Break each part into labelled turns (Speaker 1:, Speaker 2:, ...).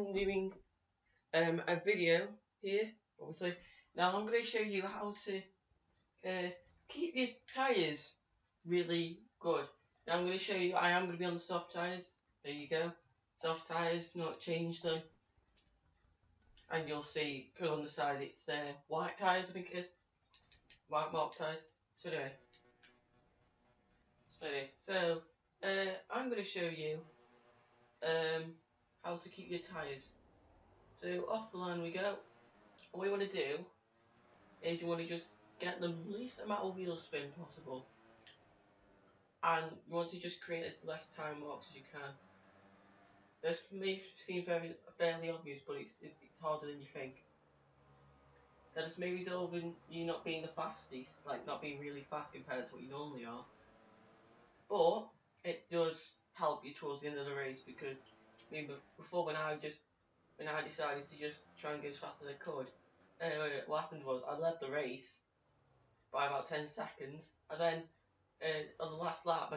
Speaker 1: I'm doing a video here, obviously. Now I'm going to show you how to keep your tyres really good. Now I'm going to show you, I am going to be on the soft tyres. There you go. Soft tyres, not change them. And you'll see, because on the side it's white tyres, I think it is. White mark tyres. So anyway. I'm going to show you how to keep your tyres. So off the line we go. What you want to do is you want to just get the least amount of wheel spin possible, and you want to just create as less time marks as you can. This may seem fairly obvious, but it's harder than you think. That just may result in you not being the fastest, like not being really fast compared to what you normally are. But it does help you towards the end of the race, because I mean, before when I decided to just try and go as fast as I could, what happened was I led the race by about 10 seconds, and then on the last lap,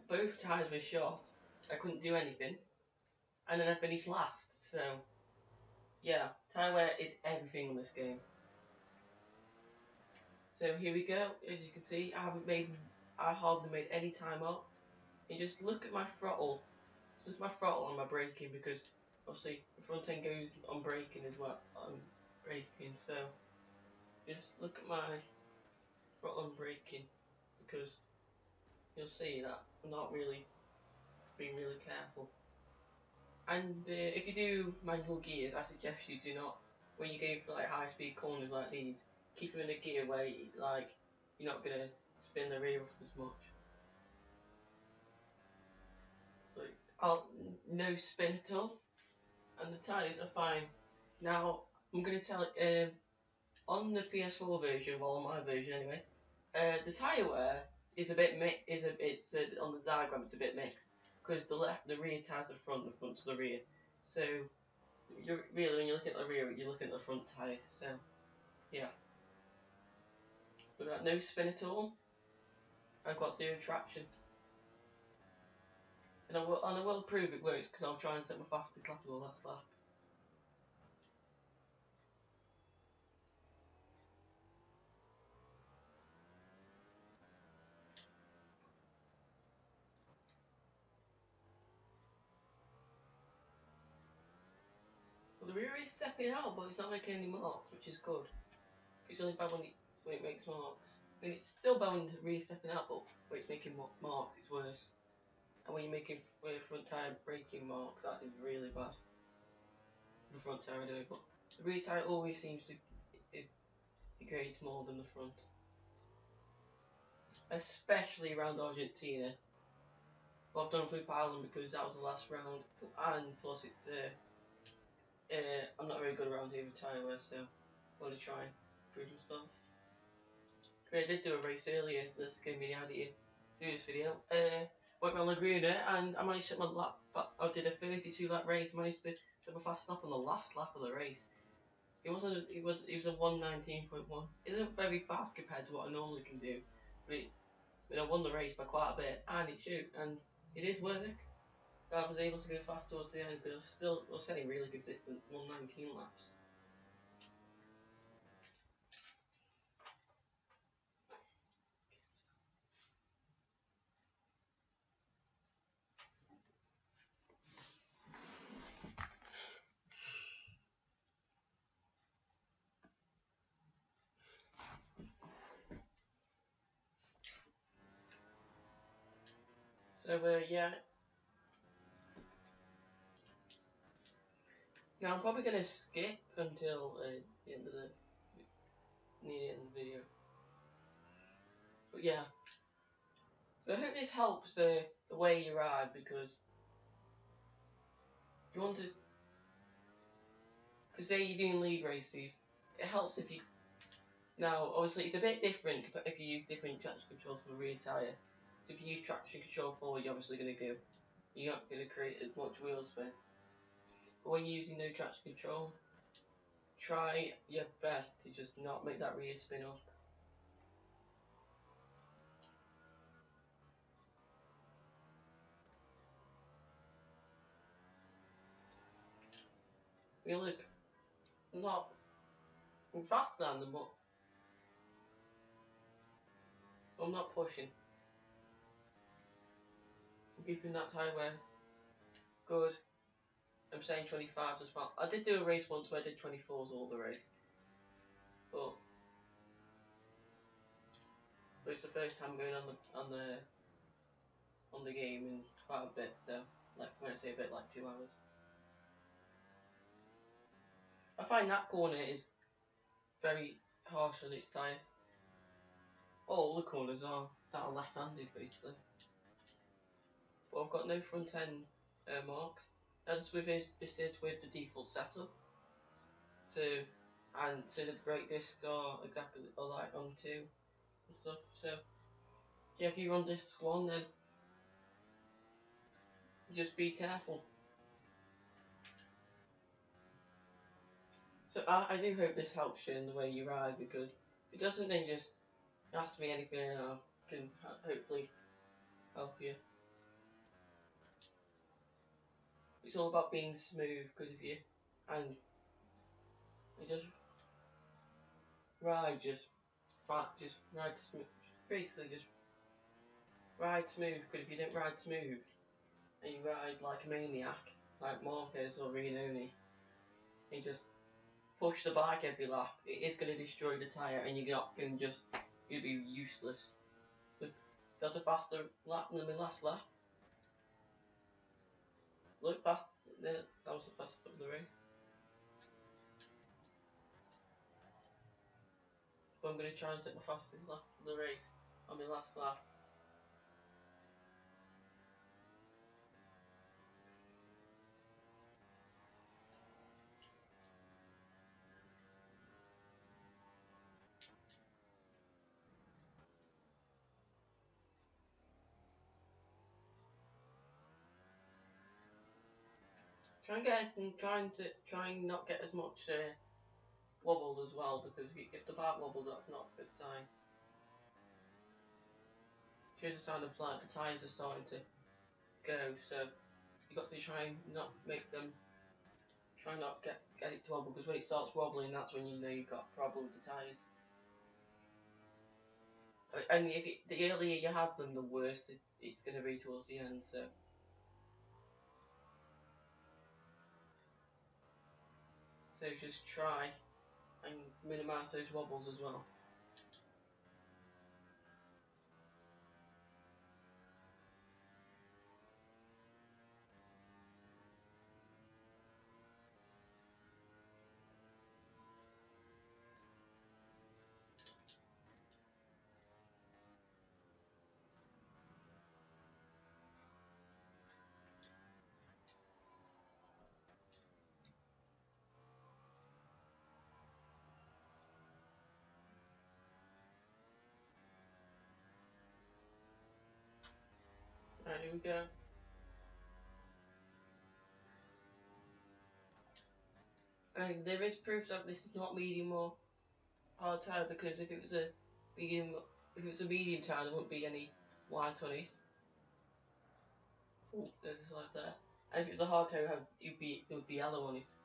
Speaker 1: both tyres were shot. I couldn't do anything, and then I finished last. So yeah, tyre wear is everything in this game. So here we go. As you can see, I hardly made any time marks. And just look at my throttle. Just look at my throttle on my braking, because obviously the front end goes on braking as well. So just look at my throttle on braking, because you'll see that I'm not really being really careful. And if you do manual gears, I suggest you do not, when you go for like high speed corners like these, keep them in a gear where you're not gonna spin the rear off as much. No spin at all, and the tyres are fine. Now I'm gonna tell on the PS4 version, well on my version anyway, the tyre wear is a bit on the diagram it's a bit mixed, because the rear tyres are front, the front's the rear. So when you look at the rear, you're looking at the front tyre. So yeah, but got no spin at all. I've got zero traction, and I will prove it works, because I'll try and set my fastest lap of the last lap. Well, the rear is stepping out, but it's not making any marks, which is good. It's only bad when it makes marks. I mean, it's still bad when the rear is stepping out, but when it's making marks, it's worse. And when you're making front tyre braking marks, that is really bad. The front tyre anyway, but the rear tyre always seems to degrade more than the front. Especially around Argentina. Well, I've done Flip Island because that was the last round, and plus it's I'm not very good around here with tyre wear, so I want to try and prove myself. I did do a race earlier. This gave me the idea to do this video. Went round Laguna, and I managed to set my lap. I did a 32 lap race. Managed to set my fast lap on the last lap of the race. It was a 1:19.1. Isn't very fast compared to what I normally can do, but I won the race by quite a bit, and it did work. I was able to go fast towards the end, but I was setting really consistent 1:19 laps. So yeah. Now I'm probably gonna skip until the end of near the end of the video. But yeah. So I hope this helps the way you ride, because if you want to, because say you're doing league races, it helps if you. Now obviously it's a bit different if you use different traction controls for the rear tyre. If you use traction control forward, you're obviously you're not going to create as much wheel spin. But when you're using no traction control, try your best to just not make that rear spin up. You look not faster than them, but I'm not pushing. I'm keeping that tyre wear good. I'm saying 25s as well. I did do a race once where I did 24s all the race, but it's the first time going on the game in quite a bit. So, like when I say a bit, like 2 hours. I find that corner is very harsh on its tyres. All the corners are that are left-handed basically. But I've got no front end marks. That's with this is with the default setup. So the brake discs are exactly alike on 2 and stuff. So yeah, if you run disc 1, then just be careful. So I do hope this helps you in the way you ride, because if it doesn't, then just ask me anything and I can hopefully help you. It's all about being smooth, because if you just ride, just ride smooth, basically just ride smooth. Because if you don't ride smooth and you ride like a maniac, like Marquez or Rianoni, and just push the bike every lap, it is going to destroy the tyre, and you'll be useless. That's a faster lap than my last lap. Look fast, that was the fastest of the race. But I'm going to try and set my fastest lap of the race on my last lap. Trying not get as much wobbled as well, because if the bike wobbles, that's not a good sign. Shows a sign of like the tyres are starting to go, so you've got to try and not make them, try not get it to wobble, because when it starts wobbling, that's when you know you've got a problem with the tyres. And the earlier you have them, the worse it's going to be towards the end. So just try and minimise those wobbles as well. Right, here we go. And there is proof that this is not medium or hard tyre, because if it was a medium tyre, there wouldn't be any white on it. Oh, there's a slide there. And if it was a hard tyre, there would be yellow on it.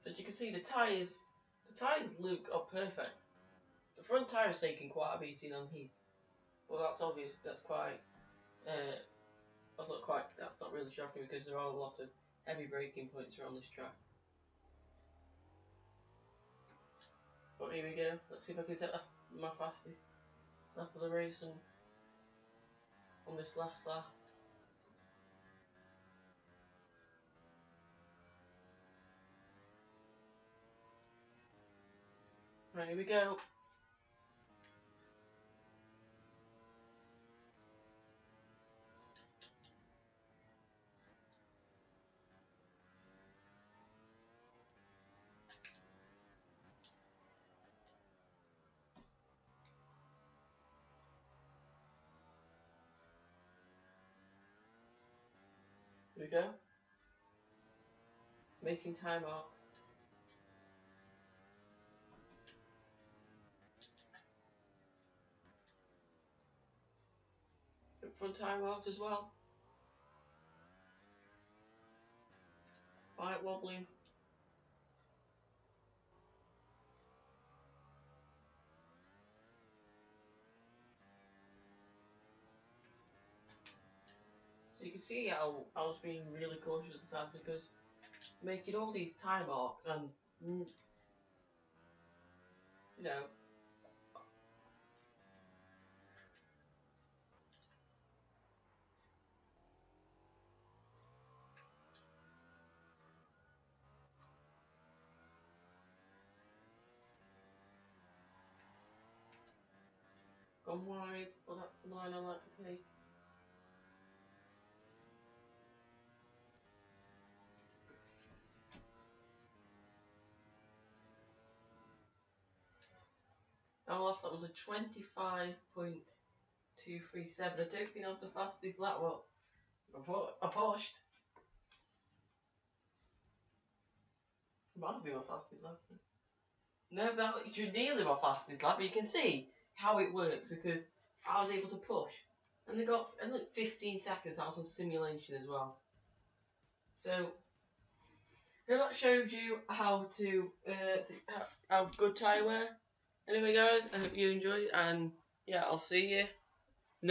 Speaker 1: So as you can see, the tyres look are perfect. The front tyre is taking quite a beating on heat. Well, that's obvious. That's not really shocking, because there are a lot of heavy braking points around this track. But here we go. Let's see if I can set my fastest lap of the race on this last lap. Right, here we go. Here we go. Making time marks. front tyre marked as well. Right, wobbling. So you can see how I was being really cautious at the time, because making all these tyre marks and, you know, gone wide, but that's the line I like to take. Now off, that was a 25.237. I don't think that was the fastest lap, but I pushed. Might have been my fastest lap. No, but you're nearly my fastest lap, but you can see how it works, because I was able to push. And they got, and look, 15 seconds, that was on simulation as well. So, if that showed you how to, have good tyre wear. Anyway guys, I hope you enjoyed, and yeah, I'll see you